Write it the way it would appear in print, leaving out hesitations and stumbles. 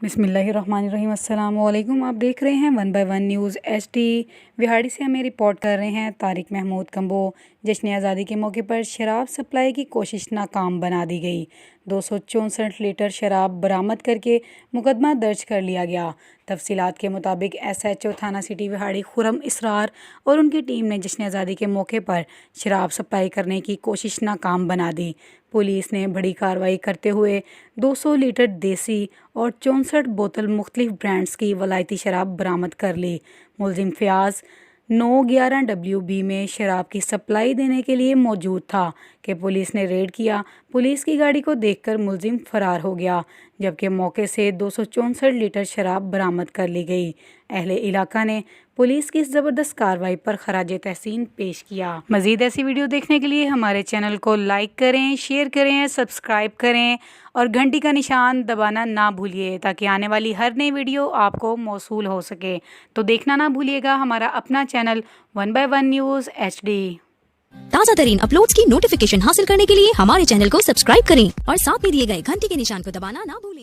बिस्मिल्लाहिर्रहमानिर्रहीम। अस्सलाम वालेकुम। आप देख रहे हैं 1 बाय 1 न्यूज़ HD। विहाड़ी से हमें रिपोर्ट कर रहे हैं तारिक महमूद कंबो। जश्न आज़ादी के मौके पर शराब सप्लाई की कोशिश नाकाम बना दी गई। 264 लीटर शराब बरामद करके मुकदमा दर्ज कर लिया गया। तफसीलात के मुताबिक SHO थाना सिटी विहाड़ी खुरम इसरार और उनकी टीम ने जश्न आज़ादी के मौके पर शराब सप्लाई करने की कोशिश नाकाम बना दी। पुलिस ने बड़ी कार्रवाई करते हुए 200 लीटर देसी और 64 बोतल मुख्तलिफ ब्रांड्स की वलायती शराब बरामद कर ली। मुलजिम फयाज 911WB में शराब की सप्लाई देने के लिए मौजूद था कि पुलिस ने रेड किया। पुलिस की गाड़ी को देखकर मुलजिम फरार हो गया, जबकि मौके से 264 लीटर शराब बरामद कर ली गई। अहले इलाका ने पुलिस की इस ज़बरदस्त कार्रवाई पर खराज तहसीन पेश किया। मज़ीद ऐसी वीडियो देखने के लिए हमारे चैनल को लाइक करें, शेयर करें, सब्सक्राइब करें और घंटी का निशान दबाना ना भूलिए ताकि आने वाली हर नई वीडियो आपको मौसूल हो सके। तो देखना ना भूलिएगा हमारा अपना चैनल 1 बाय 1 न्यूज़ HD। ताज़ा तरीन अपलोड्स की नोटिफिकेशन हासिल करने के लिए हमारे चैनल को सब्सक्राइब करें और साथ में दिए गए घंटी के निशान को दबाना ना भूलें।